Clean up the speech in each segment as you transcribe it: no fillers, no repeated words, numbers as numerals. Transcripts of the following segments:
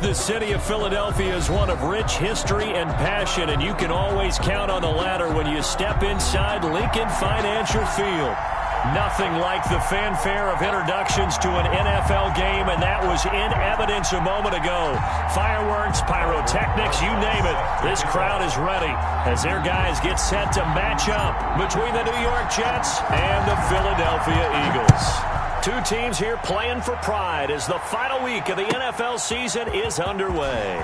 The city of Philadelphia is one of rich history and passion, and you can always count on the latter when you step inside Lincoln Financial Field. Nothing like the fanfare of introductions to an NFL game, and that was in evidence a moment ago. Fireworks, pyrotechnics, you name it. This crowd is ready as their guys get set to match up between the New York Jets and the Philadelphia Eagles. Two teams here playing for pride as the final week of the NFL season is underway.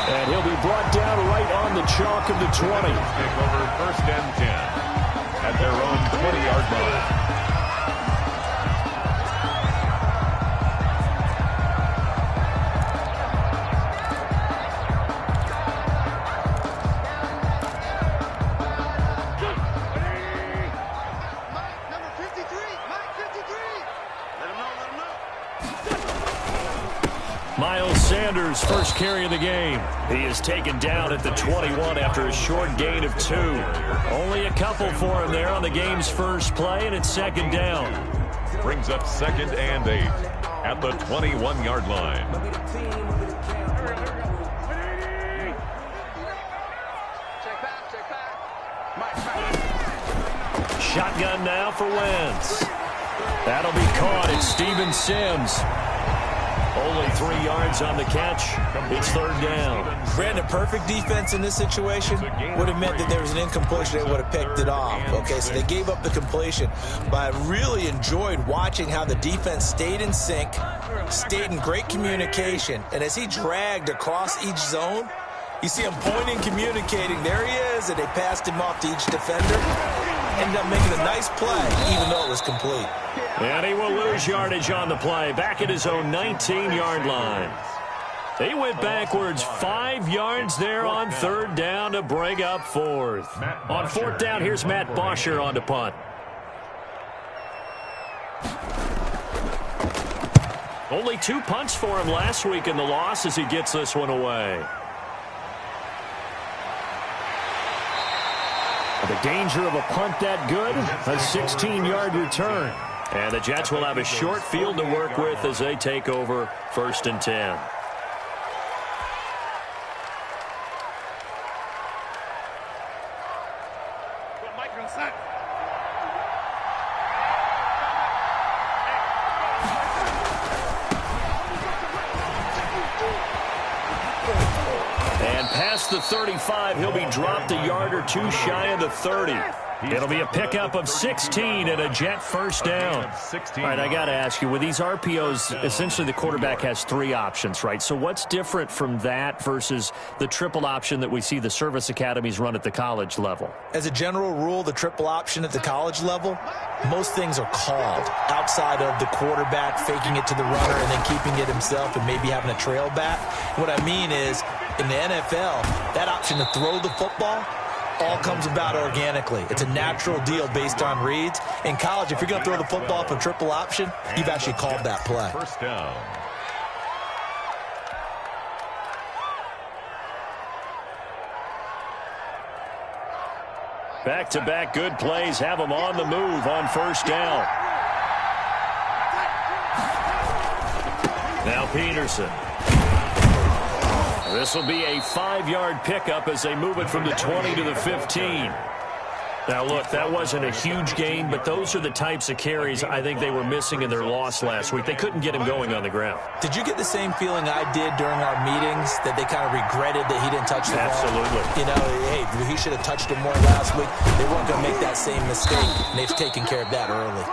And he'll be brought down right on the chalk of the 20. Take over 1st and 10. At their own 20-yard line. Number 53, Mike 53. Let him know. Miles Sanders, first carry of the game. He is taken down at the 21 after a short gain of 2. Only a couple for him there on the game's first play, and it's 2nd down. Brings up 2nd and 8 at the 21-yard line. Shotgun now for Wentz. That'll be caught. It's Steven Sims. Only 3 yards on the catch. It's 3rd down. Brandon, perfect defense in this situation would have meant that there was an incompletion. They would have picked it off. Okay, so they gave up the completion. But I really enjoyed watching how the defense stayed in sync, stayed in great communication. And as he dragged across each zone, you see him pointing, communicating. There he is, and they passed him off to each defender. Ended up making a nice play, even though it was complete. And he will lose yardage on the play, back at his own 19-yard line. He went backwards 5 yards there on 3rd down to bring up 4th. On 4th down, here's Matt Bosher on to punt. Only 2 punts for him last week in the loss as he gets this one away. The danger of a punt that good, a 16-yard return. And the Jets will have a short field to work with as they take over 1st and 10. And past the 35, he'll be dropped a yard or 2 shy of the 30. It'll be a pickup of 16 and a Jet 1st down. All right, I got to ask you, with these RPOs, essentially the quarterback has 3 options, right? So what's different from that versus the triple option that we see the service academies run at the college level? As a general rule, the triple option at the college level, most things are called outside of the quarterback faking it to the runner and then keeping it himself and maybe having a trail back. What I mean is, in the NFL, that option to throw the football all comes about organically. It's a natural deal based on reads. In college, if you're going to throw the football for triple option, you've actually called that play. 1st down. Back-to-back good plays have them on the move on 1st down. Now Peterson. This will be a 5-yard pickup as they move it from the 20 to the 15. Now, look, that wasn't a huge gain, but those are the types of carries I think they were missing in their loss last week. They couldn't get him going on the ground. Did you get the same feeling I did during our meetings, that they kind of regretted that he didn't touch the ball? Absolutely. You know, hey, he should have touched it more last week. They weren't going to make that same mistake, and they've taken care of that early.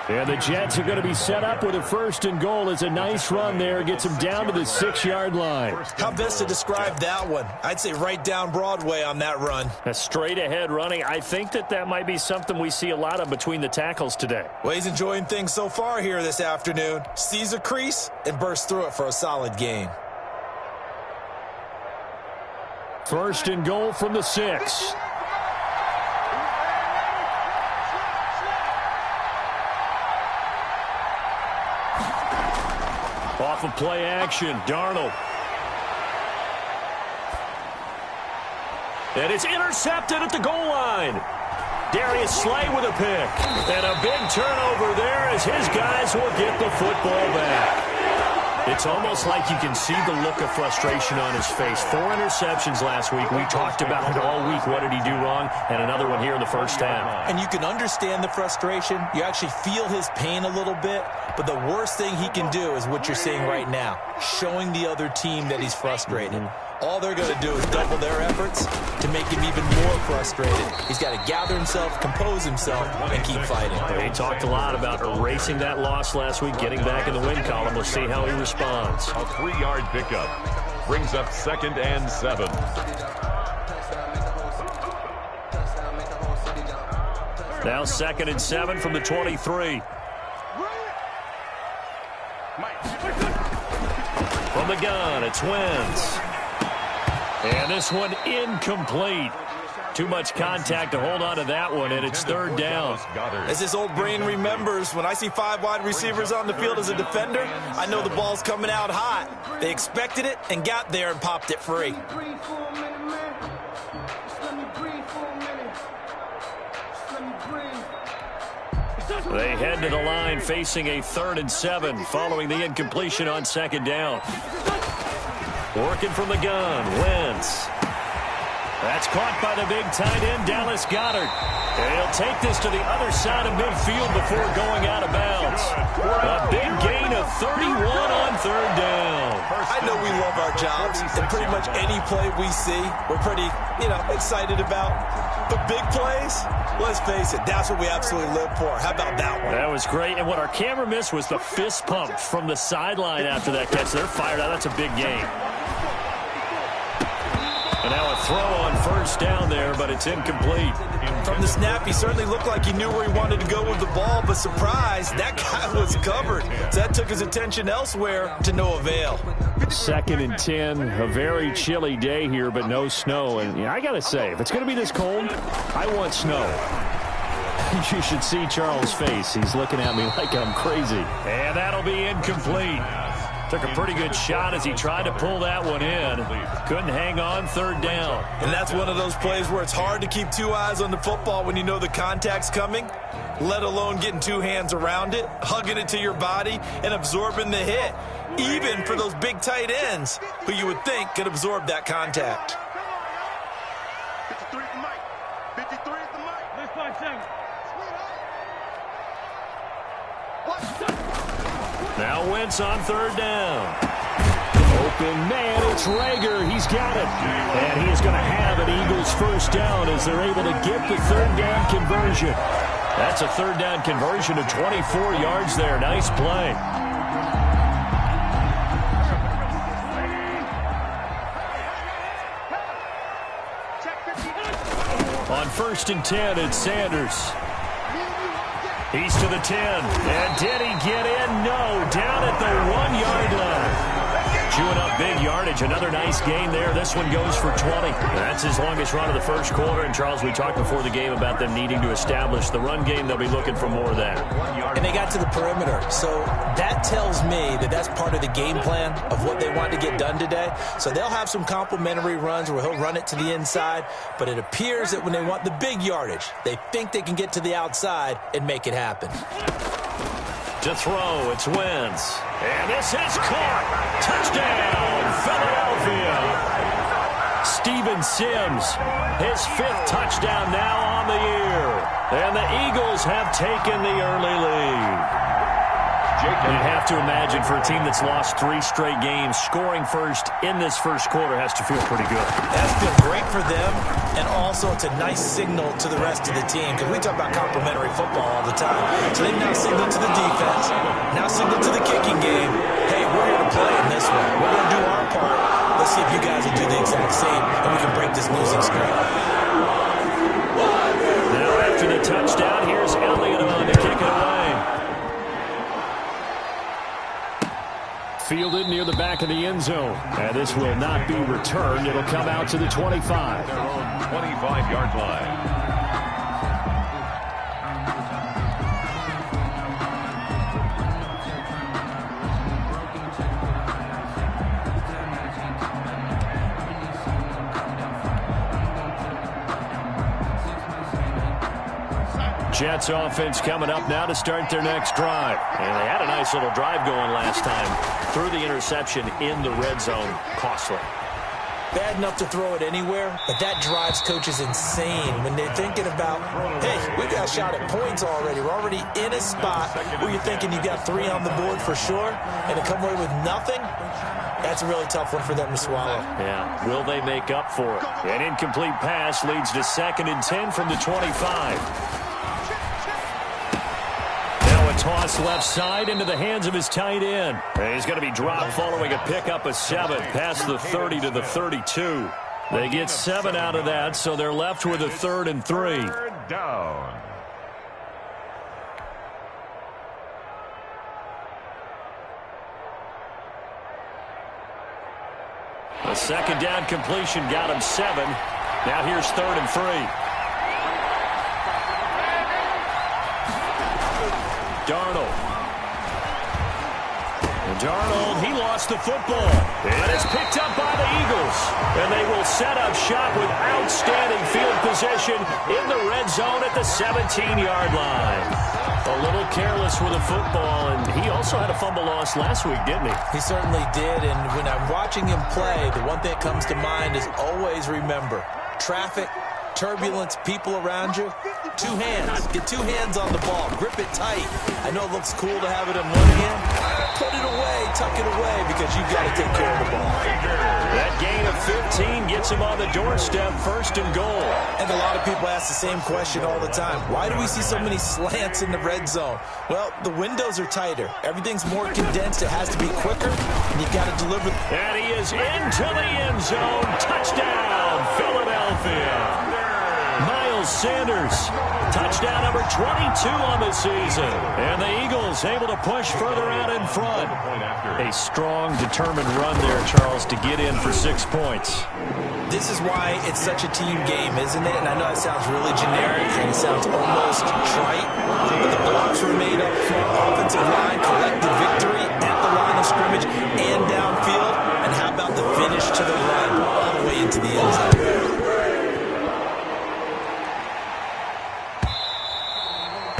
And the Jets are going to be set up with a 1st and goal. It's a nice run there. Gets them down to the 6-yard line. How best to describe that one? I'd say right down Broadway on that run. A straight-ahead running. I think that might be something we see a lot of between the tackles today. Well, he's enjoying things so far here this afternoon. Sees a crease and bursts through it for a solid gain. 1st and goal from the 6. Off of play action, Darnold. And it's intercepted at the goal line. Darius Slay with a pick. And a big turnover there as his guys will get the football back. It's almost like you can see the look of frustration on his face. 4 interceptions last week. We talked about it all week. What did he do wrong? And another one here in the first half. And you can understand the frustration. You actually feel his pain a little bit. But the worst thing he can do is what you're seeing right now, showing the other team that he's frustrated. All they're going to do is double their efforts to make him even more frustrated. He's got to gather himself, compose himself, and keep fighting. He talked a lot about erasing that loss last week, getting back in the win column. We'll see how he responds. A 3-yard pickup brings up 2nd and 7. Now 2nd and 7 from the 23. From the gun, it's Wentz. And this one incomplete. Too much contact to hold on to that one, and it's 3rd down. As his old brain remembers, when I see 5 wide receivers on the field as a defender, I know the ball's coming out hot. They expected it and got there and popped it free. They head to the line facing a 3rd and 7 following the incompletion on 2nd down. Working from the gun, Wentz. That's caught by the big tight end, Dallas Goedert. And he'll take this to the other side of midfield before going out of bounds. A big gain of 31 on 3rd down. I know we love our jobs, and pretty much any play we see, we're pretty, excited about. But big plays, let's face it, that's what we absolutely live for. How about that one? That was great, and what our camera missed was the fist pump from the sideline after that catch. They're fired out. That's a big game. And now a throw on 1st down there, but it's incomplete. From the snap, he certainly looked like he knew where he wanted to go with the ball, but surprise, that guy was covered. So that took his attention elsewhere to no avail. 2nd and 10, a very chilly day here, but no snow. And I got to say, if it's going to be this cold, I want snow. You should see Charles' face. He's looking at me like I'm crazy. And that'll be incomplete. Took a pretty good shot as he tried to pull that one in. Couldn't hang on 3rd down. And that's one of those plays where it's hard to keep 2 eyes on the football when you know the contact's coming, let alone getting 2 hands around it, hugging it to your body, and absorbing the hit, even for those big tight ends who you would think could absorb that contact. 53 is the mic. 53 is the mic. Next 5 seconds. Now Wentz on 3rd down. Open man, it's Rager. He's got it. And he is going to have an Eagles 1st down as they're able to get the 3rd down conversion. That's a 3rd down conversion of 24 yards there. Nice play. On 1st and 10, it's Sanders. He's to the 10. And did he get in? No. Down at the 1-yard line. Chewing up big yardage. Another nice gain there. This one goes for 20. That's his longest run of the first quarter. And, Charles, we talked before the game about them needing to establish the run game. They'll be looking for more of that. And they got to the perimeter. So that tells me that that's part of the game plan of what they want to get done today. So they'll have some complementary runs where he'll run it to the inside. But it appears that when they want the big yardage, they think they can get to the outside and make it happen. To throw, it's Wentz. And this is caught. Touchdown, Philadelphia. Steven Sims, his 5th touchdown now on the year. And the Eagles have taken the early lead. You have to imagine for a team that's lost 3 straight games, scoring first in this first quarter has to feel pretty good. That's feel great for them, and also it's a nice signal to the rest of the team because we talk about complimentary football all the time. So they've now signaled to the defense, now signaled to the kicking game, hey, we're here to play in this one. We're going to do our part. Let's see if you guys will do the exact same, and we can break this losing streak. Now after the touchdown, here's Elliott on to kick it away. Fielded near the back of the end zone. And this will not be returned. It'll come out to the 25. Their own 25-yard line. Jets offense coming up now to start their next drive. And they had a nice little drive going last time. Threw the interception in the red zone. Costly. Bad enough to throw it anywhere, but that drives coaches insane when they're thinking about, hey, we got a shot at points already. We're already in a spot where you're thinking you got 3 on the board for sure, and to come away with nothing, that's a really tough one for them to swallow. Yeah, will they make up for it? An incomplete pass leads to 2nd and 10 from the 25. Toss left side into the hands of his tight end. And he's going to be dropped following a pickup of 7 past the 30 to the 32. They get 7 out of that, so they're left with a 3rd and 3. Third down. A 2nd down completion got him 7. Now here's 3rd and 3. Darnold, he lost the football. And it's picked up by the Eagles. And they will set up shop with outstanding field position in the red zone at the 17-yard line. A little careless with the football, and he also had a fumble loss last week, didn't he? He certainly did, and when I'm watching him play, the one thing that comes to mind is always remember, traffic, turbulence, people around you, 2 hands. Get 2 hands on the ball. Grip it tight. I know it looks cool to have it in one hand. Put it away, tuck it away, because you've got to take care of the ball. That gain of 15 gets him on the doorstep, 1st and goal. And a lot of people ask the same question all the time. Why do we see so many slants in the red zone? Well, the windows are tighter. Everything's more condensed. It has to be quicker, and you've got to deliver. And he is into the end zone. Touchdown, Philadelphia. Miles Sanders, touchdown number 22 on the season. And the Eagles able to push further out in front. A strong, determined run there, Charles, to get in for 6 points. This is why it's such a team game, isn't it? And I know it sounds really generic and it sounds almost trite, but the blocks were made up front. Offensive line collected victory at the line of scrimmage and downfield. And how about the finish to the run all the way into the end zone?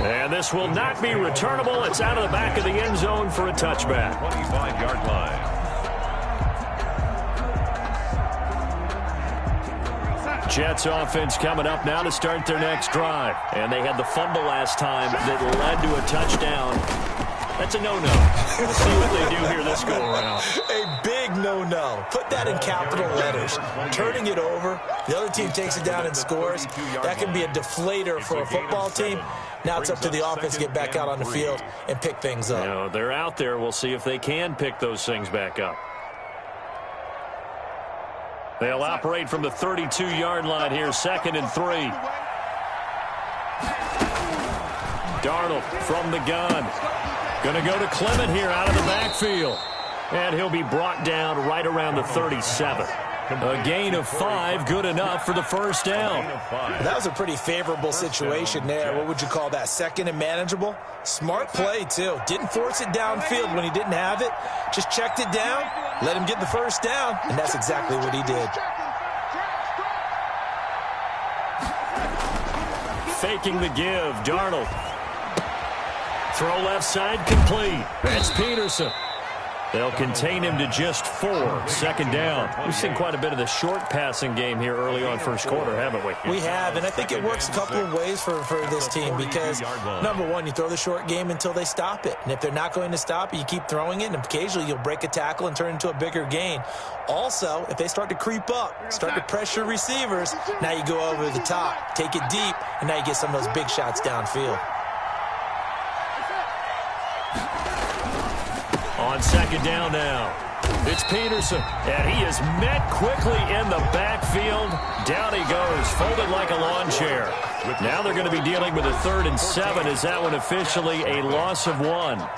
And this will not be returnable. It's out of the back of the end zone for a touchback. 25-yard line. Jets offense coming up now to start their next drive. And they had the fumble last time that led to a touchdown. That's a no-no. We'll see what they do here this go-around. A big no-no. Put that in capital letters. Turning it over, the other team takes it down and scores. That can be a deflator for a football team. Now it's up to the offense to get back out on the field and pick things up. You know, they're out there. We'll see if they can pick those things back up. They'll operate from the 32-yard line here, 2nd and 3. Darnold from the gun. Going to go to Clement here out of the backfield. And he'll be brought down right around the 37. A gain of 5, good enough for the 1st down. That was a pretty favorable situation there. What would you call that? 2nd and manageable? Smart play, too. Didn't force it downfield when he didn't have it. Just checked it down, let him get the 1st down, and that's exactly what he did. Faking the give, Darnold. Throw left side complete. That's Peterson. They'll contain him to just 4. 2nd down. We've seen quite a bit of the short passing game here early on first quarter, haven't we? We have, and I think it works a couple of ways for this team because, number one, you throw the short game until they stop it. And if they're not going to stop it, you keep throwing it, and occasionally you'll break a tackle and turn it into a bigger gain. Also, if they start to creep up, start to pressure receivers, now you go over the top, take it deep, and now you get some of those big shots downfield. On 2nd down now, it's Peterson, and he is met quickly in the backfield. Down he goes, folded like a lawn chair. Now they're going to be dealing with a 3rd and 7. Is that one officially a loss of 1?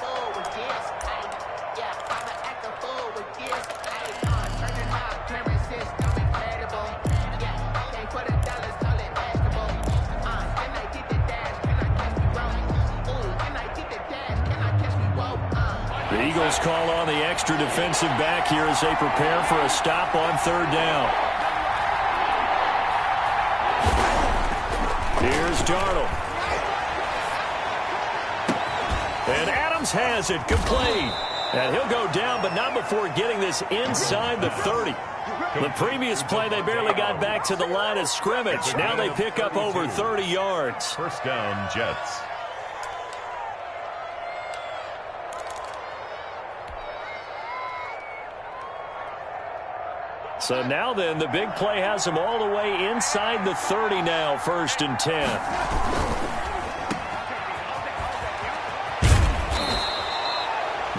The Eagles call on the extra defensive back here as they prepare for a stop on 3rd down. Here's Darnold. And Adams has it complete. And he'll go down, but not before getting this inside the 30. The previous play, they barely got back to the line of scrimmage. Now they pick up over 30 yards. First down, Jets. So now then, the big play has them all the way inside the 30 now, 1st and 10.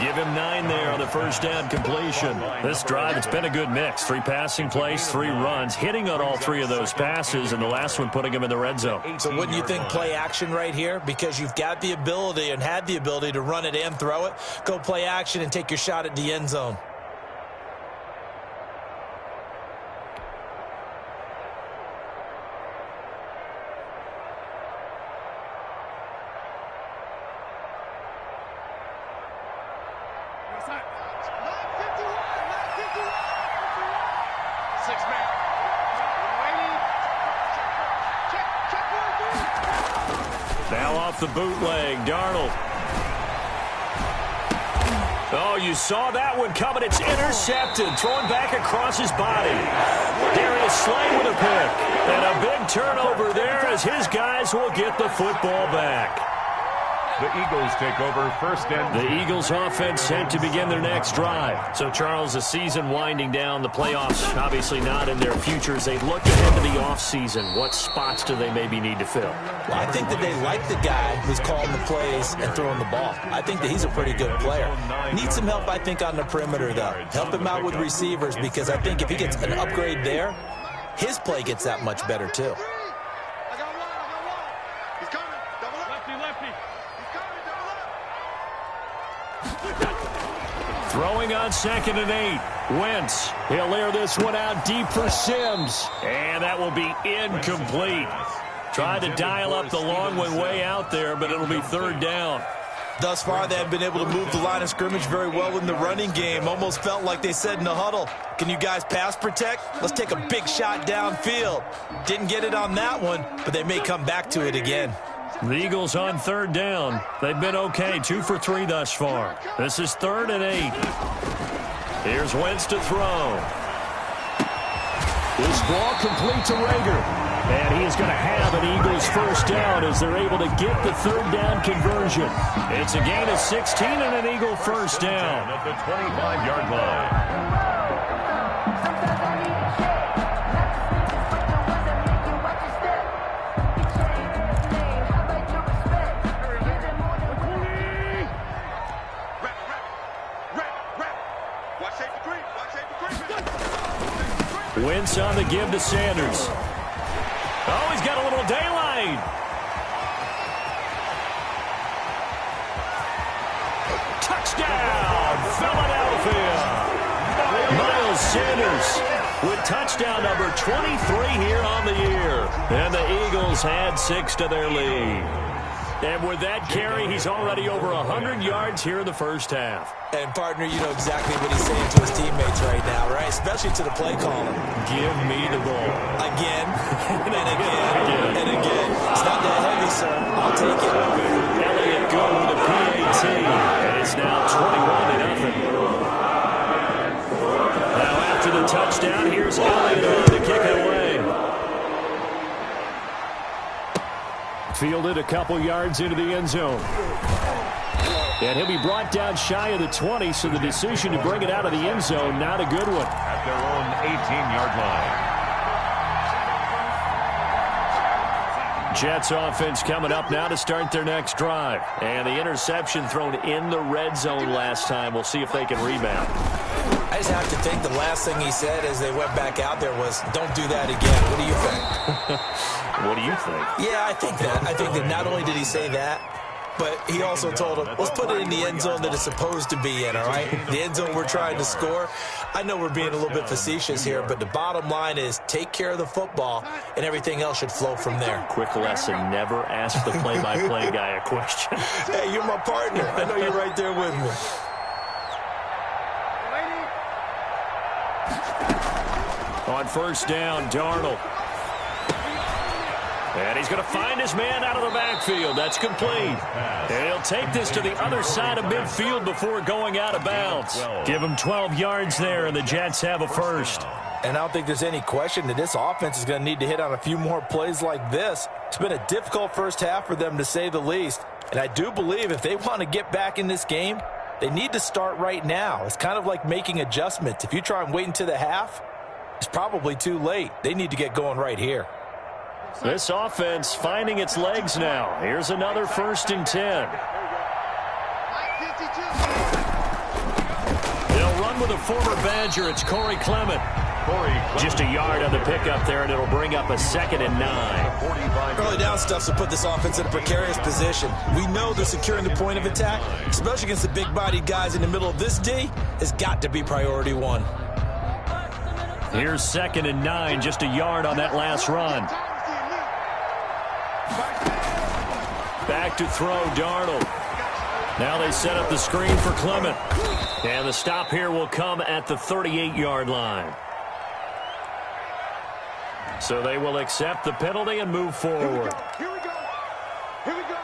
Give him 9 there on the first down completion. This drive, it's been a good mix. 3 passing plays, 3 runs, hitting on all 3 of those passes, and the last one putting him in the red zone. So wouldn't you think play action right here? Because you've got the ability and had the ability to run it and throw it. Go play action and take your shot at the end zone. Now off the bootleg, Darnold. Oh, you saw that one coming. It's intercepted. Thrown back across his body. Darius Slay with a pick. And a big turnover there as his guys will get the football back. The Eagles take over, 1st and 10. The Eagles offense set to begin their next drive. So, Charles, the season winding down, the playoffs obviously not in their futures. They look ahead to the offseason. What spots do they maybe need to fill? Well, I think that they like the guy who's calling the plays and throwing the ball. I think that he's a pretty good player. Needs some help, I think, on the perimeter, though. Help him out with receivers, because I think if he gets an upgrade there, his play gets that much better, too. Throwing on 2nd and 8. Wentz. He'll air this one out deep for Sims. And that will be incomplete. Tried to dial up the long one way out there, but it'll be 3rd down. Thus far, they have been able to move the line of scrimmage very well in the running game. Almost felt like they said in the huddle, can you guys pass protect? Let's take a big shot downfield. Didn't get it on that one, but they may come back to it again. The Eagles on 3rd down. They've been okay, 2 for 3 thus far. This is 3rd and 8. Here's Wentz to throw. This ball complete to Rager. And he is going to have an Eagles first down as they're able to get the 3rd down conversion. It's a gain of 16 and an Eagle first down. At the 25-yard line. Wentz on the give to Sanders. Oh, he's got a little daylight. Touchdown, Philadelphia. Miles Sanders with touchdown number 23 here on the year. And the Eagles had 6 to their lead. And with that carry, he's already over 100 yards here in the first half. And, partner, you know exactly what he's saying to his teammates right now, right? Especially to the play caller. Give me the ball. Again, and again, and again. It's not that heavy, sir. I'll take it. Elliott good with a PAT. And it's now 21-0. Now after the touchdown, here's Elliott to kick it away. Fielded a couple yards into the end zone. And he'll be brought down shy of the 20, so the decision to bring it out of the end zone, not a good one. At their own 18-yard line. Jets offense coming up now to start their next drive. And the interception thrown in the red zone last time. We'll see if they can rebound. I just have to think the last thing he said as they went back out there was, don't do that again. What do you think? What do you think? Yeah, I think that. I think that not only did he say that, but he also told him, let's put it in the end zone that it's supposed to be in, all right? The end zone we're trying to score. I know we're being a little bit facetious here, but the bottom line is take care of the football, and everything else should flow from there. Quick lesson, never ask the play-by-play guy a question. Hey, you're my partner. I know you're right there with me. On first down, Darnold. And he's going to find his man out of the backfield. That's complete. And he'll take this to the other side of midfield before going out of bounds. Give him 12 yards there, and the Jets have a first. And I don't think there's any question that this offense is going to need to hit on a few more plays like this. It's been a difficult first half for them, to say the least. And I do believe if they want to get back in this game, they need to start right now. It's kind of like making adjustments. If you try and wait until the half, it's probably too late. They need to get going right here. This offense finding its legs now. Here's another 1st and 10. They'll run with a former Badger. It's Corey Clement. Just a yard on the pickup there, and it'll bring up a 2nd and 9. Early down stuff will put this offense in a precarious position. We know they're securing the point of attack, especially against the big-bodied guys in the middle of this D. Has got to be priority one. Here's 2nd and 9, just a yard on that last run. Back to throw, Darnold. Now they set up the screen for Clement. And the stop here will come at the 38-yard line. So they will accept the penalty and move forward. Here we go. Here we go.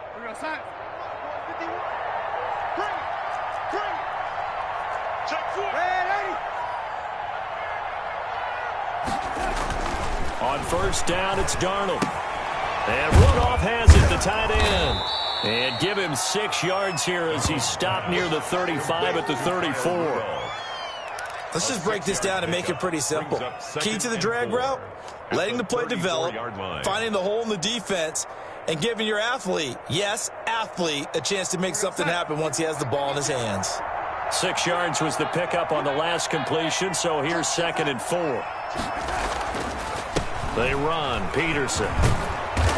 Here we go. Sign. 51. Bring it. Bring it. Check 4. Red 80. On 1st down, it's Darnold. And Rudolph has it, the tight end. And give him 6 yards here as he stopped near the 35 at the 34. Let's just break this down and make it pretty simple. Key to the drag route, letting the play develop, finding the hole in the defense, and giving your athlete, yes, athlete, a chance to make something happen once he has the ball in his hands. 6 yards was the pickup on the last completion, so here's 2nd and 4. They run, Peterson.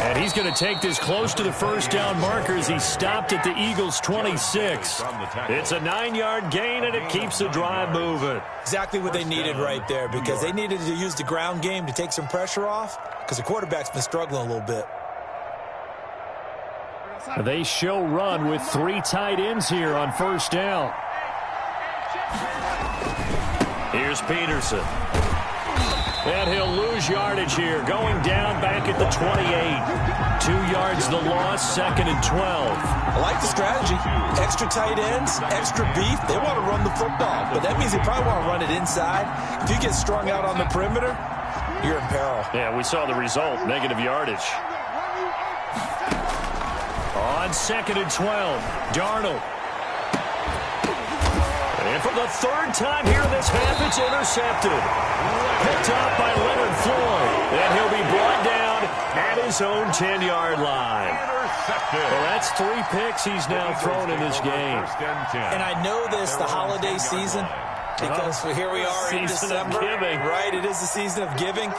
And he's going to take this close to the 1st down marker as he stopped at the Eagles' 26. It's a 9-yard gain, and it keeps the drive moving. Exactly what they needed right there, because they needed to use the ground game to take some pressure off, because the quarterback's been struggling a little bit. They show run with 3 tight ends here on 1st down. Here's Peterson. And he'll lose yardage here, going down back at the 28. 2 yards the loss, 2nd and 12. I like the strategy. Extra tight ends, extra beef. They want to run the football, but that means they probably want to run it inside. If you get strung out on the perimeter, you're in peril. Yeah, we saw the result, negative yardage. On 2nd and 12, Darnold. And for the 3rd time here in this half, it's intercepted. Picked off by Leonard Floyd. And he'll be brought down at his own 10-yard line. Well, that's 3 picks he's now thrown in this game. And I know this, the holiday season, because here we are in December. Right, it is the season of giving.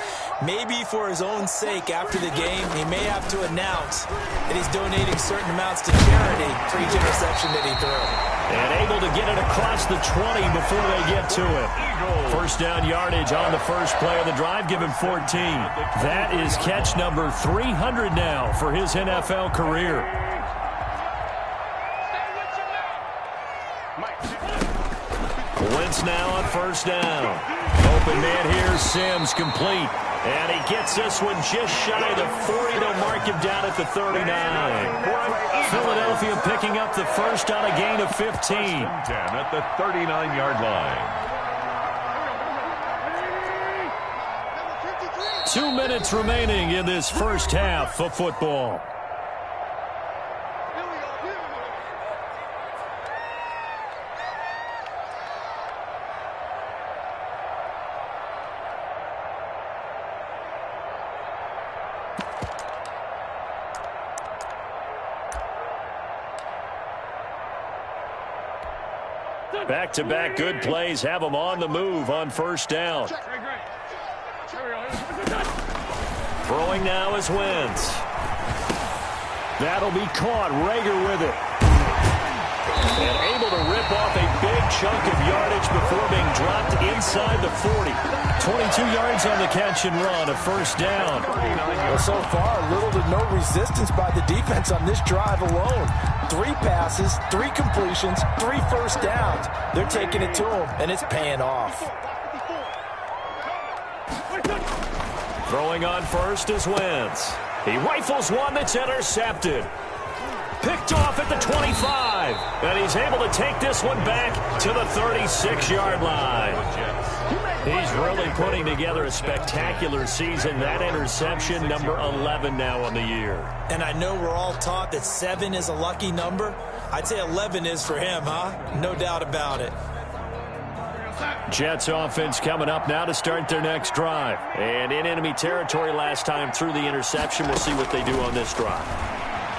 Maybe for his own sake, after the game, he may have to announce that he's donating certain amounts to charity for each interception that he threw. And able to get it across the 20 before they get to it. 1st down yardage on the first play of the drive, give him 14. That is catch number 300 now for his NFL career. Wentz now on 1st down. Open man here, Sims complete. And he gets this one just shy of the 40. They'll mark him down at the 39. Philadelphia picking up the first on a gain of 15. 10 at the 39-yard line. 2 minutes remaining in this first half of football. Back-to-back good plays have them on the move on 1st down. Throwing now is Wentz. That'll be caught. Rager with it. And able to rip off a big chunk of yardage before being dropped inside the 40. 22 yards on the catch and run, a first down. Well, so far, little to no resistance by the defense on this drive alone. 3 passes, 3 completions, 3 first downs. They're taking it to them, and it's paying off. Throwing on first is Wentz. He rifles one that's intercepted. Picked off at the 25. And he's able to take this one back to the 36-yard line. He's really putting together a spectacular season. That interception, number 11 now on the year. And I know we're all taught that 7 is a lucky number. I'd say 11 is for him, huh? No doubt about it. Jets offense coming up now to start their next drive. And in enemy territory last time through the interception. We'll see what they do on this drive.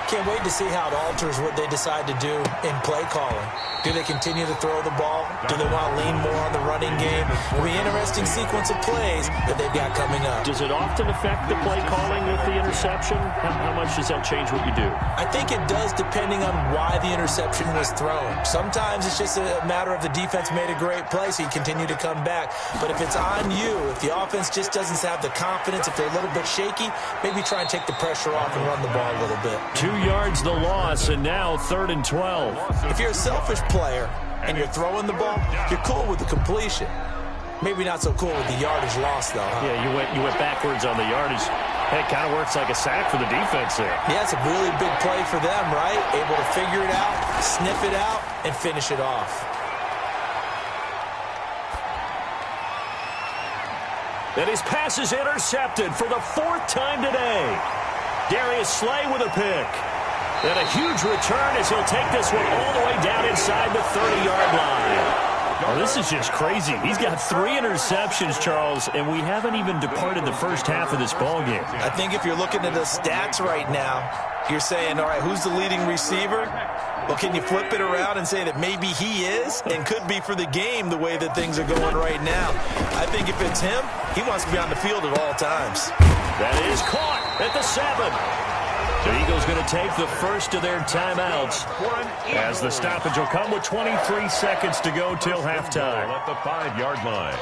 Can't wait to see how it alters what they decide to do in play calling. Do they continue to throw the ball? Do they want to lean more on the running game? It'll be an interesting sequence of plays that they've got coming up. Does it often affect the play calling with the interception? How much does that change what you do? I think it does depending on why the interception was thrown. Sometimes it's just a matter of the defense made a great play, so you continue to come back. But if it's on you, if the offense just doesn't have the confidence, if they're a little bit shaky, maybe try and take the pressure off and run the ball a little bit. 2 yards the loss, and now 3rd and 12. If you're a selfish player and you're throwing the ball, you're cool with the completion. Maybe not so cool with the yardage loss, though, huh? Yeah, you went backwards on the yardage. Hey, it kind of works like a sack for the defense there. Yeah, it's a really big play for them, right? Able to figure it out, sniff it out, and finish it off. And his pass is intercepted for the 4th time today. Darius Slay with a pick. And a huge return as he'll take this one all the way down inside the 30-yard line. Oh, this is just crazy. He's got 3 interceptions, Charles, and we haven't even departed the first half of this ballgame. I think if you're looking at the stats right now, you're saying, all right, who's the leading receiver? Well, can you flip it around and say that maybe he is and could be for the game the way that things are going right now? I think if it's him, he wants to be on the field at all times. That is caught at the 7. The Eagles going to take the first of their timeouts as the stoppage will come with 23 seconds to go till halftime. At the 5-yard line.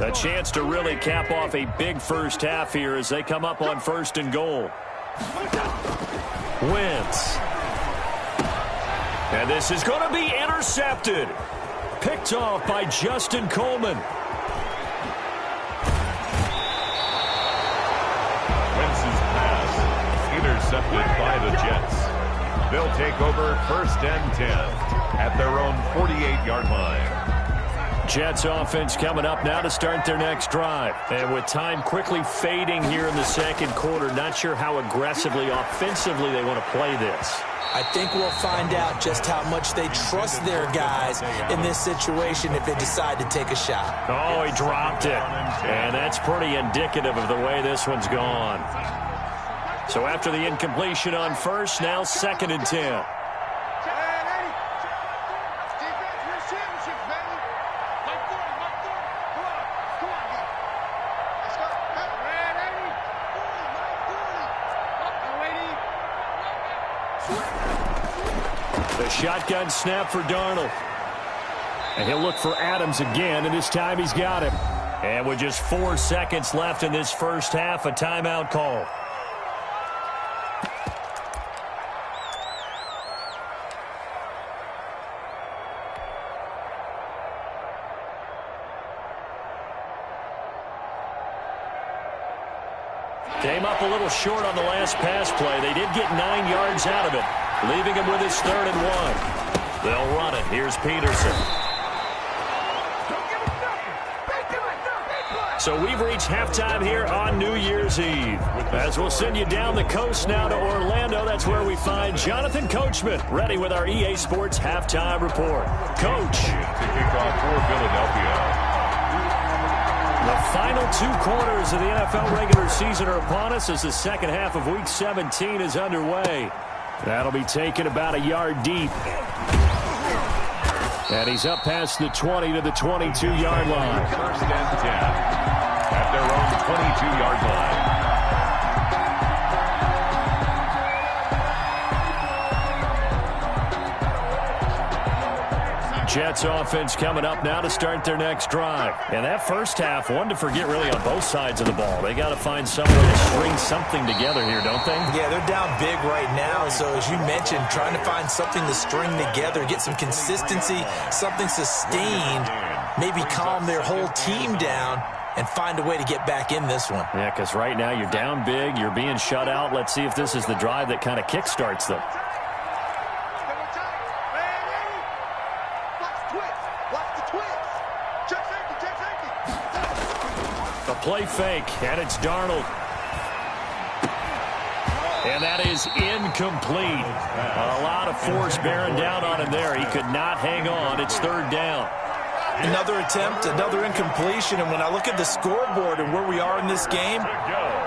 A chance to really cap off a big first half here as they come up on 1st and goal. Wentz. And this is going to be intercepted. Picked off by Justin Coleman. Wentz's pass intercepted by the Jets. They'll take over 1st and 10 at their own 48-yard line. Jets offense coming up now to start their next drive. And with time quickly fading here in the 2nd quarter, not sure how aggressively, offensively they want to play this. I think we'll find out just how much they trust their guys in this situation if they decide to take a shot. Oh, he dropped it. And that's pretty indicative of the way this one's gone. So after the incompletion on first, now 2nd and 10. The shotgun snap for Darnold. And he'll look for Adams again, and this time he's got him. And with just 4 seconds left in this first half, a timeout call. Came up a little short on the last pass play. They did get 9 yards out of it, leaving him with his 3rd and 1. They'll run it. Here's Peterson. So we've reached halftime here on New Year's Eve. As we'll send you down the coast now to Orlando, that's where we find Jonathan Coachman, ready with our EA Sports Halftime Report. Coach. To kick off for Philadelphia. The final 2 quarters of the NFL regular season are upon us as the 2nd half of Week 17 is underway. That'll be taken about a yard deep. And he's up past the 20 to the 22-yard line. 1st and 10 at their own 22-yard line. Jets offense coming up now to start their next drive. And that first half, one to forget really on both sides of the ball. They got to find some way to string something together here, don't they? Yeah, they're down big right now. So as you mentioned, trying to find something to string together, get some consistency, something sustained, maybe calm their whole team down and find a way to get back in this one. Yeah, because right now you're down big, you're being shut out. Let's see if this is the drive that kind of kickstarts them. A play fake, and it's Darnold. And that is incomplete. A lot of force bearing down on him there. He could not hang on. It's third down. Another attempt, another incompletion, and when I look at the scoreboard and where we are in this game,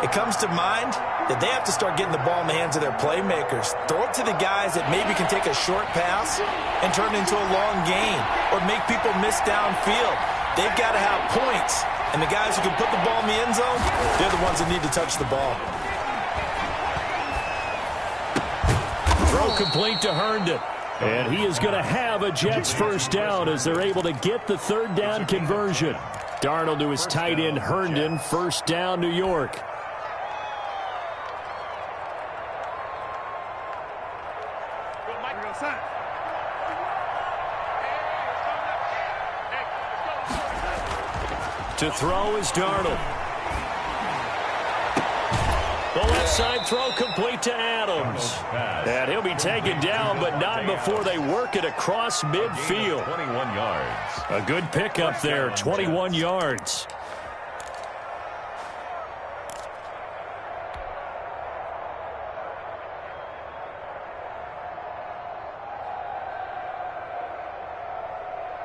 it comes to mind that they have to start getting the ball in the hands of their playmakers. Throw it to the guys that maybe can take a short pass and turn it into a long gain or make people miss downfield. They've got to have points, and the guys who can put the ball in the end zone, they're the ones that need to touch the ball. Throw complete to Herndon. And he is going to have a Jets first down as they're able to get the third down conversion. Darnold to his tight end Herndon, first down New York. To throw is Darnold. The left side throw complete to Adams. And he'll be taken down, but not before they work it across midfield. 21 yards. A good pickup there, 21 yards.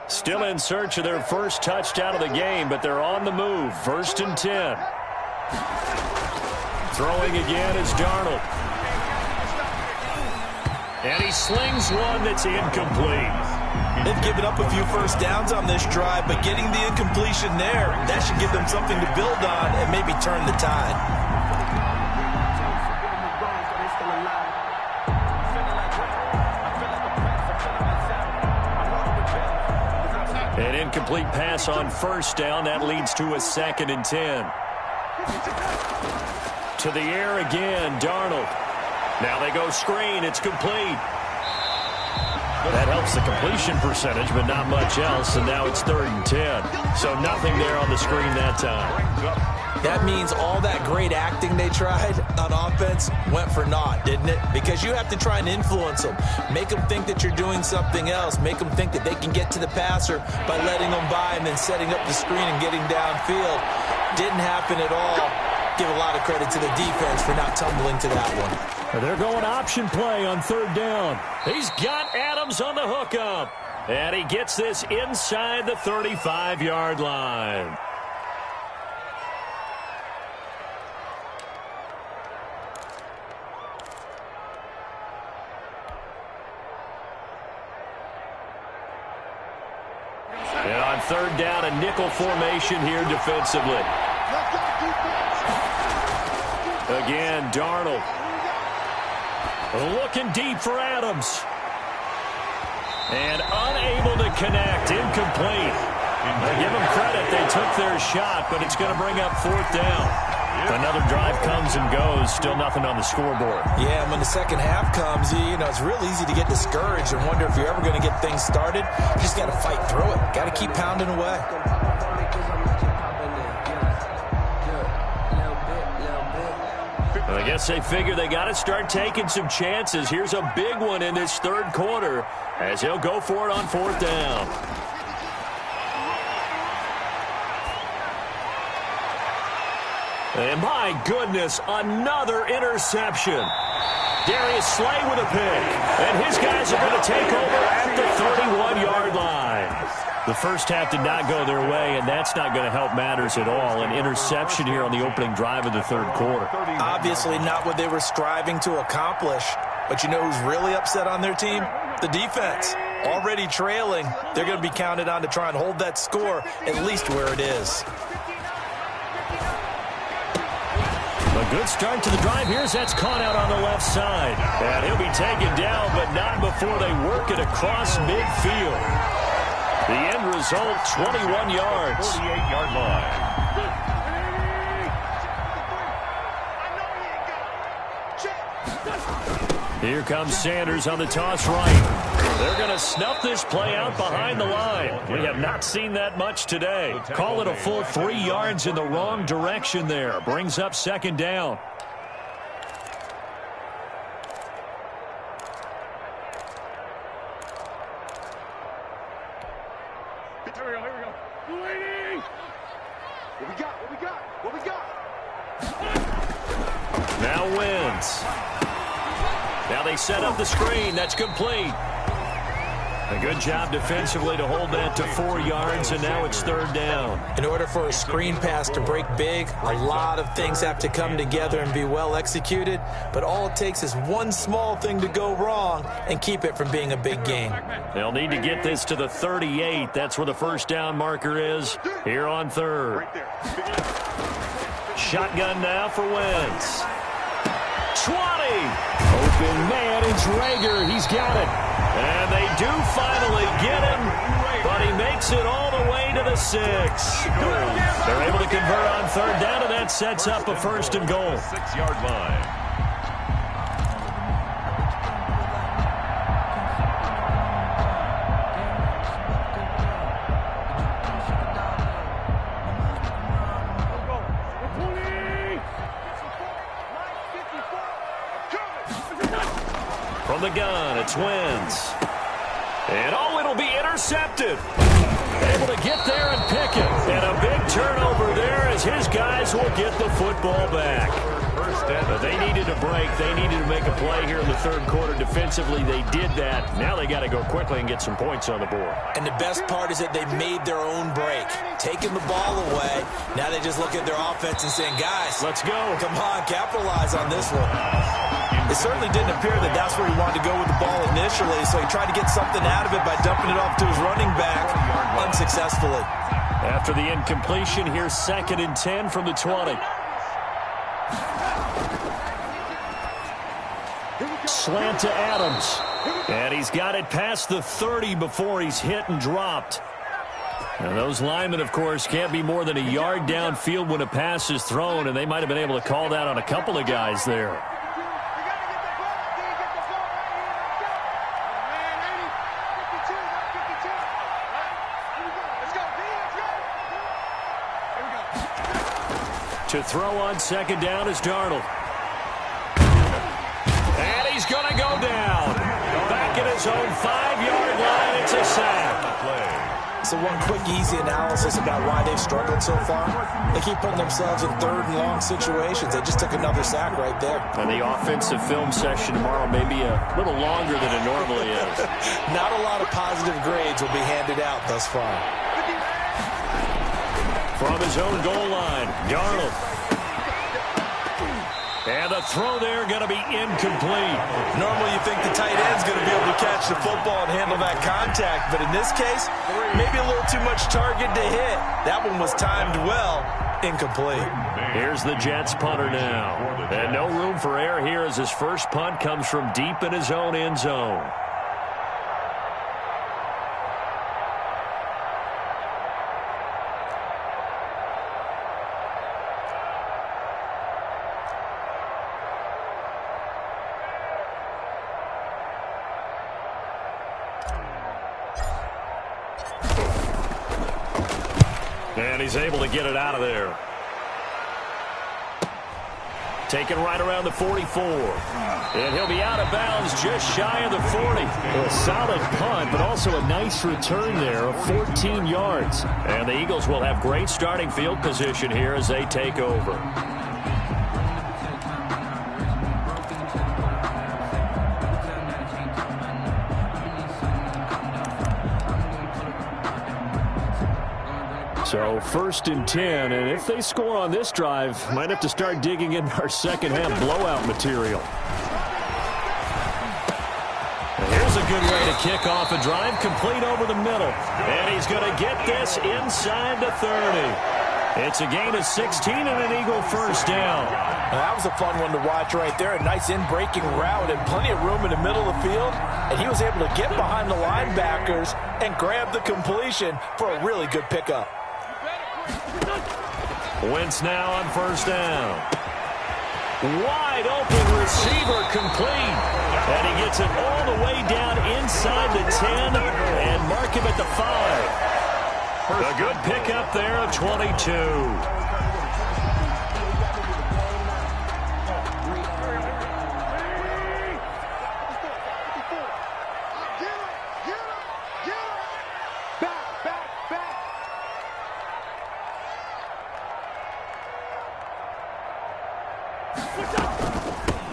Still in search of their first touchdown of the game, but they're on the move. First and 10. Throwing again is Darnold. And he slings one that's incomplete. They've given up a few first downs on this drive, but getting the incompletion there, that should give them something to build on and maybe turn the tide. An incomplete pass on first down. That leads to a 2nd and 10. To the air again, Darnold. Now they go screen. It's complete. That helps the completion percentage, but not much else. And now it's 3rd and 10. So nothing there on the screen that time. That means all that great acting they tried on offense went for naught, didn't it? Because you have to try and influence them. Make them think that you're doing something else. Make them think that they can get to the passer by letting them by and then setting up the screen and getting downfield. Didn't happen at all. Give a lot of credit to the defense for not tumbling to that one. They're going option play on 3rd down. He's got Adams on the hookup. And he gets this inside the 35-yard line. And on 3rd down, a nickel formation here defensively. Again, Darnold. Looking deep for Adams. And unable to connect. Incomplete. Give them credit. They took their shot, but it's going to bring up 4th down. Another drive comes and goes. Still nothing on the scoreboard. Yeah, and when the second half comes, you know, it's real easy to get discouraged and wonder if you're ever going to get things started. You just got to fight through it. Got to keep pounding away. I guess they figure they got to start taking some chances. Here's a big one in this 3rd quarter as he'll go for it on 4th down. And my goodness, another interception. Darius Slay with a pick. And his guys are going to take over at the 31-yard line. The first half did not go their way, and that's not going to help matters at all. An interception here on the opening drive of the 3rd quarter. Obviously not what they were striving to accomplish. But you know who's really upset on their team? The defense. Already trailing. They're going to be counted on to try and hold that score at least where it is. A good start to the drive here as that's caught out on the left side. And he'll be taken down, but not before they work it across midfield. The end result, 21 yards. 48-yard line. Here comes Sanders on the toss right. They're going to snuff this play out behind the line. We have not seen that much today. Call it a full 3 yards in the wrong direction there. Brings up second down. Here we go. What we got? Now wins. Now they set up the screen. That's complete. A good job defensively to hold that to 4 yards, and now it's third down. In order for a screen pass to break big, a lot of things have to come together and be well executed, but all it takes is one small thing to go wrong and keep it from being a big gain. They'll need to get this to the 38. That's where the first down marker is here on third. Shotgun now for Wentz. 20. Open man, it's Rager. He's got it. And they do finally get him, but he makes it all the way to the 6. They're able to convert on third down, and that sets up a first and goal. 6-yard line. From the gun, it's Wentz. And it'll be intercepted. Able to get there and pick it. And a big turnover there as his guys will get the football back. But they needed a break. They needed to make a play here in the third quarter. Defensively, they did that. Now they got to go quickly and get some points on the board. And the best part is that they made their own break. Taking the ball away. Now they just look at their offense and saying, guys, let's go. Come on, capitalize on this one. It certainly didn't appear that that's where he wanted to go with the ball initially, so he tried to get something out of it by dumping it off to his running back unsuccessfully. After the incompletion, here's 2nd and 10 from the 20. Slant to Adams. And he's got it past the 30 before he's hit and dropped. And those linemen, of course, can't be more than a yard downfield when a pass is thrown, and they might have been able to call that on a couple of guys there. To throw on second down is Darnold. And he's going to go down. Back at his own 5-yard line. It's a sack. So one quick, easy analysis about why they've struggled so far. They keep putting themselves in third and long situations. They just took another sack right there. And the offensive film session tomorrow may be a little longer than it normally is. Not a lot of positive grades will be handed out thus far. From his own goal line, Darnold. And the throw there going to be incomplete. Normally you think the tight end's going to be able to catch the football and handle that contact, but in this case, maybe a little too much target to hit. That one was timed well, incomplete. Here's the Jets punter now. And no room for error here as his first punt comes from deep in his own end zone. And he's able to get it out of there. Taken right around the 44. And he'll be out of bounds just shy of the 40. A solid punt, but also a nice return there of 14 yards. And the Eagles will have great starting field position here as they take over. So 1st and 10, and if they score on this drive, might have to start digging in our second half blowout material. And here's a good way to kick off a drive, complete over the middle. And he's going to get this inside the 30. It's a gain of 16 and an Eagle first down. Now, that was a fun one to watch right there. A nice in-breaking route and plenty of room in the middle of the field. And he was able to get behind the linebackers and grab the completion for a really good pickup. Wentz now on first down. Wide open receiver complete. And he gets it all the way down inside the 10 and mark him at the 5. A good pickup there of 22.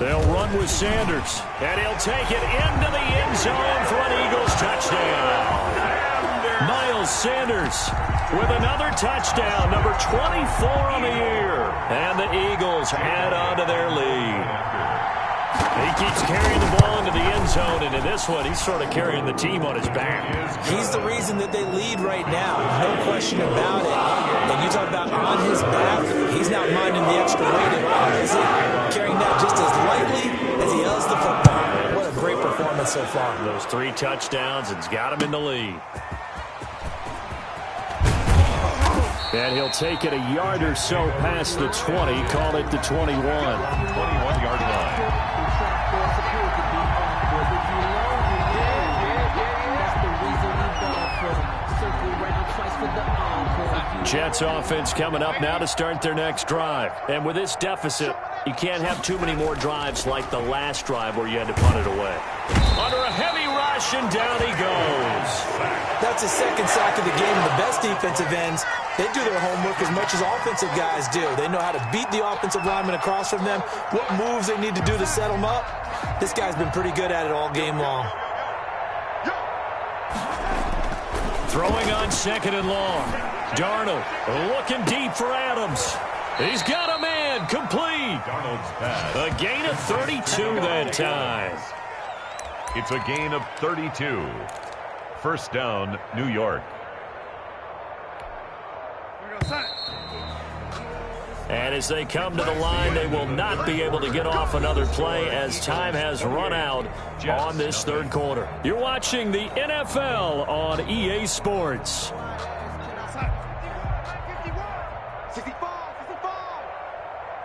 They'll run with Sanders, and he'll take it into the end zone for an Eagles touchdown. Miles Sanders with another touchdown, number 24 on the year. And the Eagles add on to their lead. He keeps carrying the ball into the end zone, and in this one, he's sort of carrying the team on his back. He's the reason that they lead right now, no question about it. And you talk about on his back, he's not minding the extra weight at all, is he? Carrying that just as lightly as he does the football. What a great performance so far. Those 3 touchdowns, and it's got him in the lead. And he'll take it a yard or so past the 20, call it the 21. 21-yard line. Jets offense coming up now to start their next drive. And with this deficit, you can't have too many more drives like the last drive where you had to punt it away. Under a heavy rush, and down he goes. That's his second sack of the game. And the best defensive ends, they do their homework as much as offensive guys do. They know how to beat the offensive lineman across from them, what moves they need to do to set them up. This guy's been pretty good at it all game long. Throwing on second and long. Darnold looking deep for Adams. He's got a man complete. Darnold's pass. A gain of 32 that time. It's a gain of 32. First down, New York. And as they come to the line, they will not be able to get off another play as time has run out on this third quarter. You're watching the NFL on EA Sports.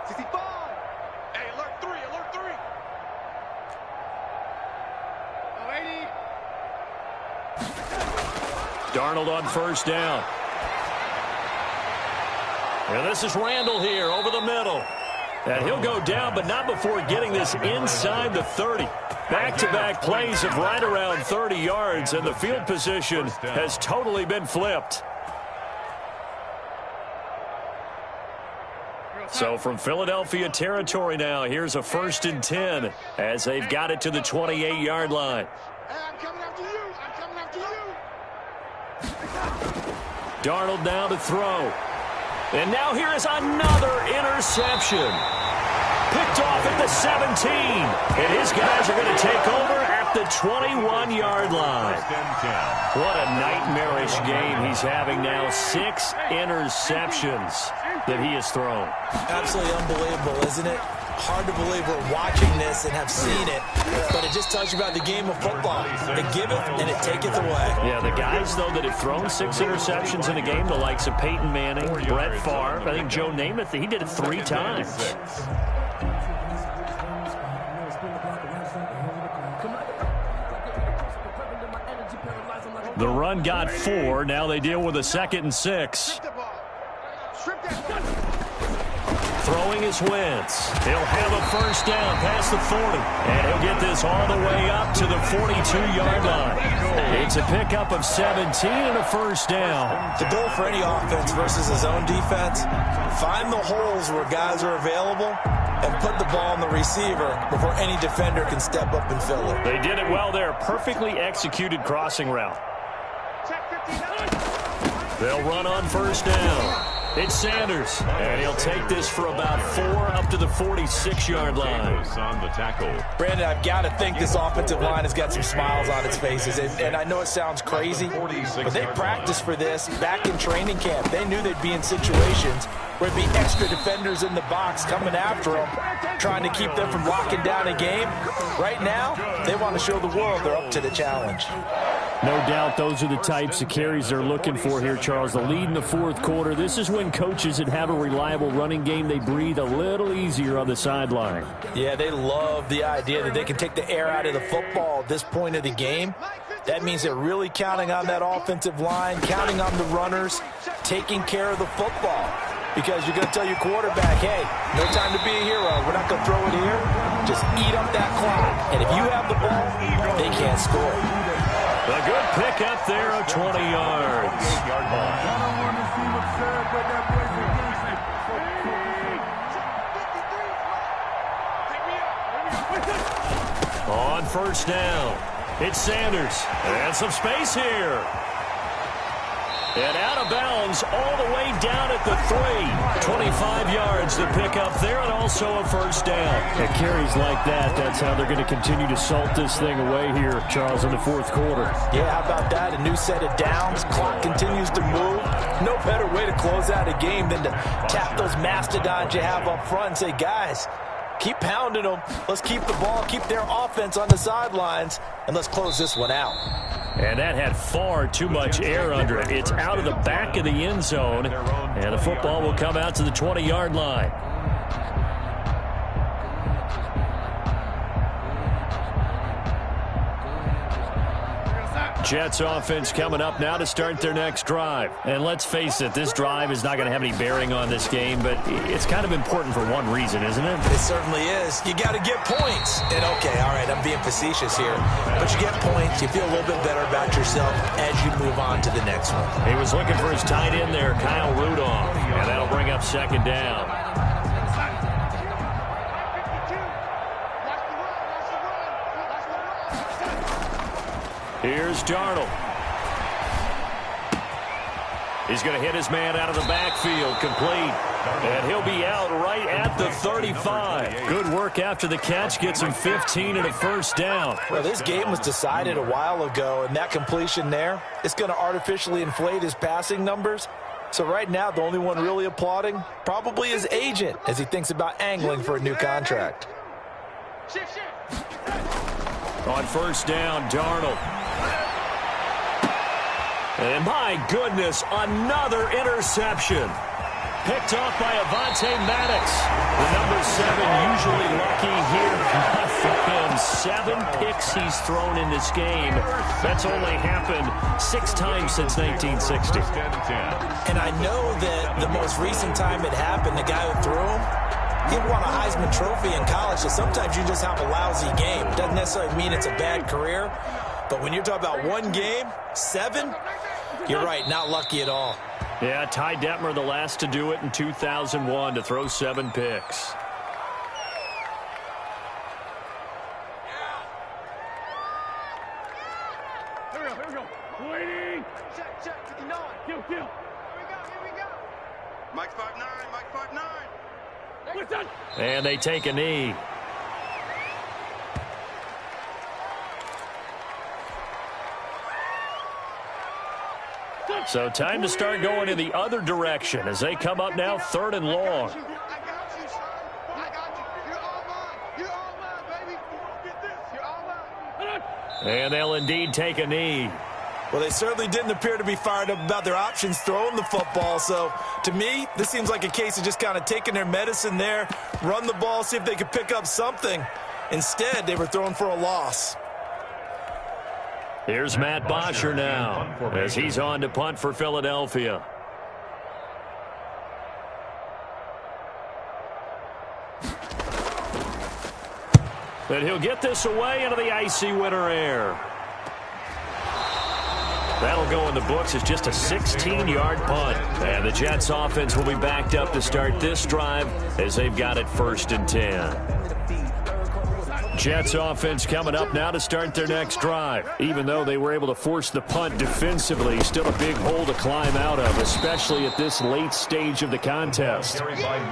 65. Hey, alert 3. Oh, 80. Darnold on first down. And this is Randall here over the middle. And he'll go down, but not before getting this inside the 30. Back-to-back plays of right around 30 yards, and the field position has totally been flipped. So from Philadelphia territory now, here's a 1st and 10 as they've got it to the 28-yard line. Hey, I'm coming after you. Darnold now to throw. And now here is another interception. Picked off at the 17. And his guys are going to take over at the 21-yard line. What a nightmarish game he's having now. 6 interceptions that he has thrown. Absolutely unbelievable, isn't it? Hard to believe we're watching this and have seen it, but it just tells you about the game of football. It giveth and it taketh away. Yeah, the guys, though, that have thrown 6 interceptions in a game, the likes of Peyton Manning, Brett Favre, I think Joe Namath, he did it 3 times. The run got 4. Now they deal with a 2nd and 6. Throwing is Wentz. He'll have a first down past the 40. And he'll get this all the way up to the 42-yard line. It's a pickup of 17 and a first down. The goal for any offense versus his own defense, find the holes where guys are available and put the ball on the receiver before any defender can step up and fill it. They did it well there. Perfectly executed crossing route. They'll run on first down. It's Sanders, and he'll take this for about 4 up to the 46-yard line. On the tackle. Brandon, I've got to think this offensive line has got some smiles on its faces. And I know it sounds crazy, but they practiced for this back in training camp. They knew they'd be in situations where there'd be extra defenders in the box coming after them, trying to keep them from locking down a game. Right now, they want to show the world they're up to the challenge. No doubt those are the types of carries they're looking for here, Charles. The lead in the fourth quarter. This is when coaches that have a reliable running game, they breathe a little easier on the sideline. Yeah, they love the idea that they can take the air out of the football at this point of the game. That means they're really counting on that offensive line, counting on the runners, taking care of the football. Because you're going to tell your quarterback, hey, no time to be a hero. We're not going to throw it here. Just eat up that clock. And if you have the ball, they can't score. A good pickup there of 20 yards. On first down, it's Sanders. And some space here. And out of bounds all the way down at the 3. 25 yards to pick up there, and also a first down. At carries like that, that's how they're going to continue to salt this thing away here, Charles, in the fourth quarter. Yeah, how about that? A new set of downs. Clock continues to move. No better way to close out a game than to tap those mastodons you have up front and say, guys, keep pounding them. Let's keep the ball, keep their offense on the sidelines, and let's close this one out. And that had far too much air under it. It's out of the back of the end zone, and the football will come out to the 20-yard line. Jets offense coming up now to start their next drive. And let's face it, this drive is not going to have any bearing on this game, but it's kind of important for one reason, isn't it? It certainly is. You got to get points. And okay, all right, I'm being facetious here, but you get points, you feel a little bit better about yourself as you move on to the next one. He was looking for his tight end there, Kyle Rudolph, and that'll bring up second down. Here's Darnold. He's going to hit his man out of the backfield, complete. And he'll be out right at the 35. Good work after the catch, gets him 15 and a first down. Well, this game was decided a while ago, and that completion there, it's going to artificially inflate his passing numbers. So right now, the only one really applauding probably his agent as he thinks about angling for a new contract. On first down, Darnold. And my goodness, another interception. Picked off by Avonte Maddox. The number 7 usually lucky here. Not for him. 7 picks he's thrown in this game. That's only happened 6 times since 1960. And I know that the most recent time it happened, the guy who threw him, he won a Heisman Trophy in college, so sometimes you just have a lousy game. Doesn't necessarily mean it's a bad career, but when you're talking about one game, 7, you're right, not lucky at all. Yeah, Ty Detmer, the last to do it in 2001, to throw 7 picks. Here we go. Waiting. Check, 59. Kill. Here we go. Mike 5'9", Mike 5'9". Listen. And they take a knee. So time to start going in the other direction as they come up now 3rd and long. I got you, son. I got you. You're all mine. You're all mine, baby. Get this. You're all mine. And they'll indeed take a knee. Well, they certainly didn't appear to be fired up about their options throwing the football. So, to me, this seems like a case of just kind of taking their medicine there, run the ball, see if they could pick up something. Instead, they were throwing for a loss. Here's Matt Bosher now as he's on to punt for Philadelphia. But he'll get this away into the icy winter air. That'll go in the books as just a 16-yard punt. And the Jets offense will be backed up to start this drive as they've got it 1st and 10. Jets offense coming up now to start their next drive. Even though they were able to force the punt defensively, still a big hole to climb out of, especially at this late stage of the contest.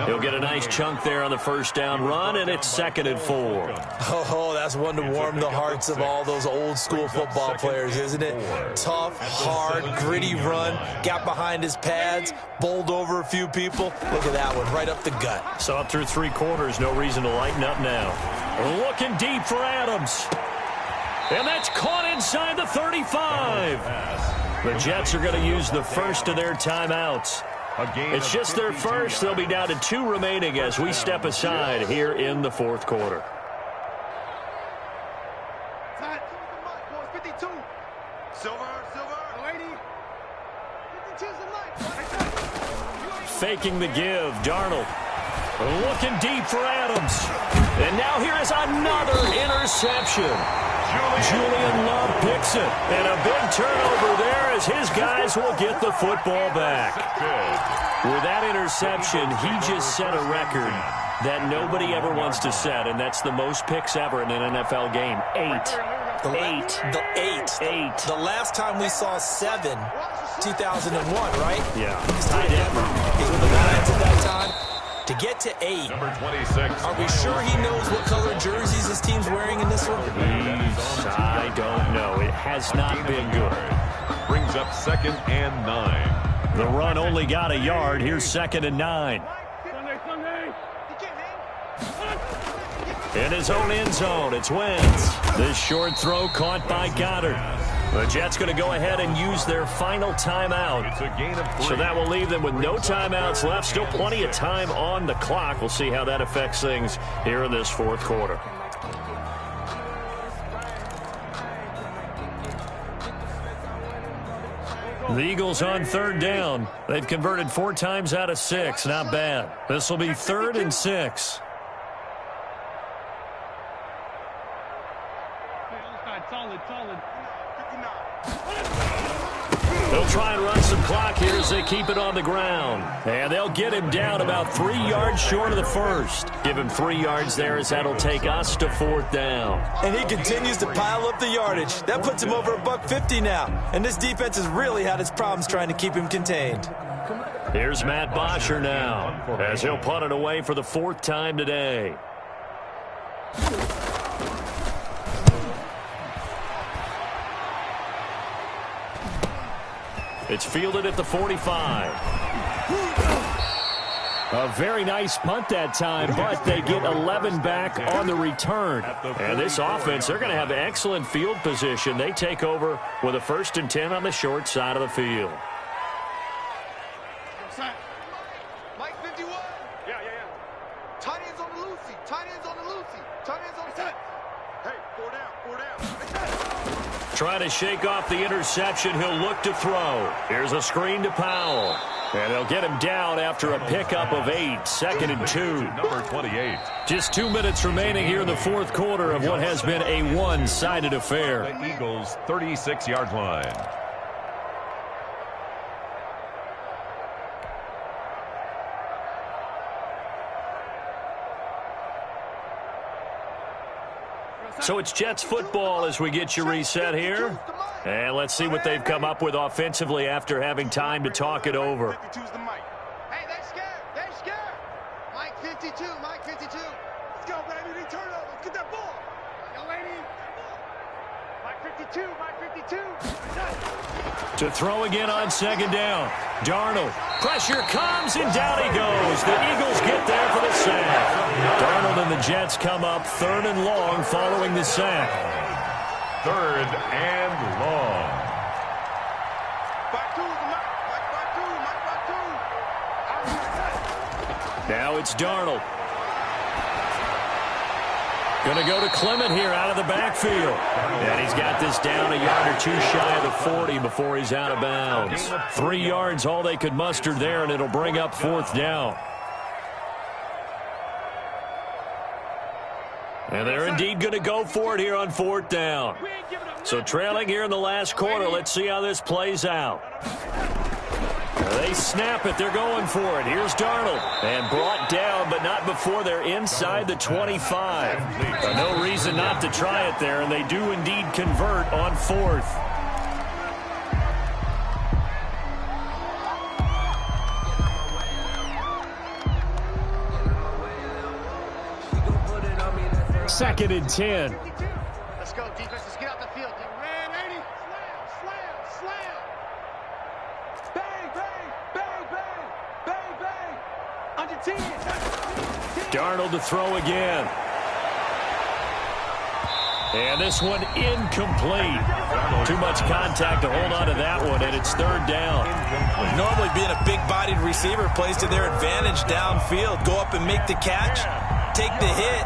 He'll get a nice chunk there on the first down run, and it's 2nd and 4. Oh, that's one to warm the hearts of all those old school football players, isn't it? Tough, hard, gritty run, got behind his pads, bowled over a few people. Look at that one, right up the gut. Saw it through 3 quarters, no reason to lighten up now. Looking deep for Adams. And that's caught inside the 35. The Jets are going to use the first of their timeouts. It's just their first. They'll be down to 2 remaining as we step aside here in the 4th quarter. Faking the give, Darnold. Looking deep for Adams. And now here is another interception. Julian Love picks it. And a big turnover there as his guys will get the football back. With that interception, he just set a record that nobody ever wants to set, and that's the most picks ever in an NFL game. 8. The last time we saw 7, 2001, right? Yeah. He's tied in. He's with the Lions at that time. To get to 8, Number 26. Are we sure he knows what color jerseys his team's wearing in this one? I don't know. It has not been good. Brings up 2nd and 9. The run only got a yard. Here's 2nd and 9. In his own end zone, it's Wentz. This short throw caught by Goddard. The Jets going to go ahead and use their final timeout. It's a gain of 3. So that will leave them with no timeouts left. Still plenty of time on the clock. We'll see how that affects things here in this 4th quarter. The Eagles on 3rd down. They've converted 4 times out of 6. Not bad. This will be 3rd and 6. They'll try and run some clock here as they keep it on the ground. And they'll get him down about 3 yards short of the first. Give him 3 yards there as that'll take us to 4th down. And he continues to pile up the yardage. That puts him over $150 now. And this defense has really had its problems trying to keep him contained. Here's Matt Bosher now as he'll punt it away for the 4th time today. It's fielded at the 45. A very nice punt that time, but they get 11 back on the return. And this offense, they're going to have excellent field position. They take over with a 1st and 10 on the short side of the field. Mike 51. Yeah. Tight ends on the Lucy. Tight ends on the Lucy. Tight ends on the set. Hey, 4 down. Trying to shake off the interception. He'll look to throw. Here's a screen to Powell. And they'll get him down after a pickup of 8. 2nd and 2. Number 28. Just 2 minutes remaining here in the 4th quarter of what has been a one-sided affair. The Eagles' 36-yard line. So it's Jets football as we get you reset here. And let's see what they've come up with offensively after having time to talk it over. Hey, they're scared. Mike 52. Let's go, baby. Return over. Let's get that ball. Young lady. Mike 52. To throw again on 2nd down. Darnold. Pressure comes, and down he goes. The Eagles get there for the sack. Darnold and the Jets come up 3rd and long following the sack. 3rd and long. Now it's Darnold. Going to go to Clement here out of the backfield. And he's got this down a yard or 2 shy of the 40 before he's out of bounds. 3 yards all they could muster there, and it'll bring up 4th down. And they're indeed going to go for it here on 4th down. So trailing here in the last quarter, let's see how this plays out. They snap it. They're going for it. Here's Darnold. And brought down, but not before they're inside the 25. No reason not to try it there, and they do indeed convert on 4th. Second and 10. Let's go, defense. Let's get out the field. Man, 80. Slam. Bang, bang, bang, bang, bang, bang. Under 10. Darnold to throw again. And this one incomplete. Too much contact to hold on to that one, and it's 3rd down. Normally being a big-bodied receiver plays to their advantage downfield. Go up and make the catch, take the hit,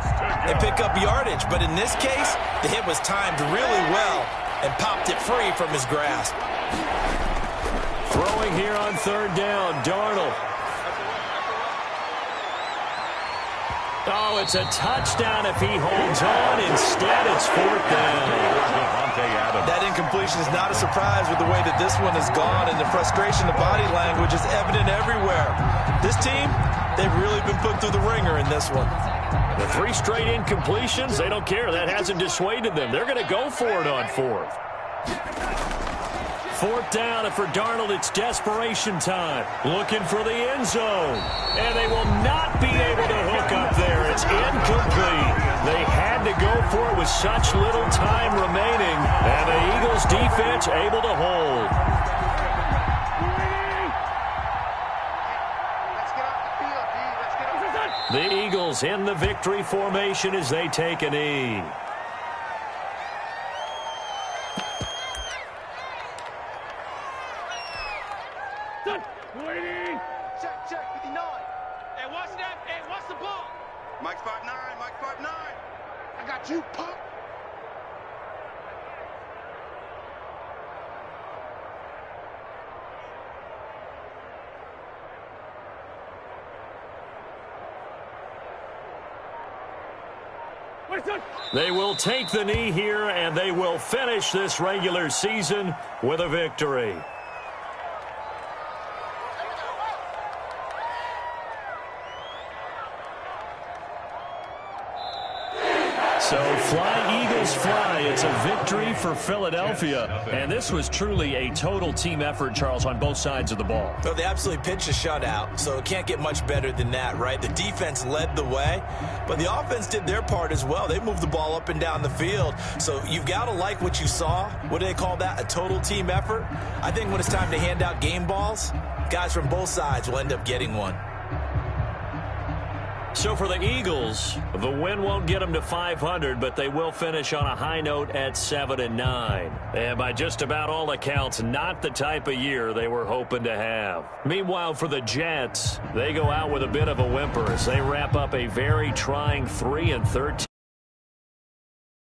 and pick up yardage. But in this case, the hit was timed really well and popped it free from his grasp. Throwing here on 3rd down, Darnold. Oh, it's a touchdown if he holds on. Instead, it's 4th down. That incompletion is not a surprise with the way that this one has gone, and the frustration, the body language is evident everywhere. This team, they've really been put through the ringer in this one. The 3 straight incompletions, they don't care. That hasn't dissuaded them. They're going to go for it on 4th. 4th down, and for Darnold, it's desperation time. Looking for the end zone. And they will not be able to hook up there. It's incomplete. They had to go for it with such little time remaining. And the Eagles defense able to hold. Let's get off the field, D. Let's get off the field. The Eagles in the victory formation as they take a knee. Check, 59. Hey, watch that. Hey, watch the ball. Mike's 5'9", Mike's 5'9". I got you, punk. They will take the knee here, and they will finish this regular season with a victory. So fly, Eagles, fly. It's a victory for Philadelphia. And this was truly a total team effort, Charles, on both sides of the ball. Well, they absolutely pitched a shutout, so it can't get much better than that, right? The defense led the way, but the offense did their part as well. They moved the ball up and down the field. So you've got to like what you saw. What do they call that? A total team effort? I think when it's time to hand out game balls, guys from both sides will end up getting one. So for the Eagles, the win won't get them to 500, but they will finish on a high note at 7-9. And by just about all accounts, not the type of year they were hoping to have. Meanwhile, for the Jets, they go out with a bit of a whimper as they wrap up a very trying 3-13.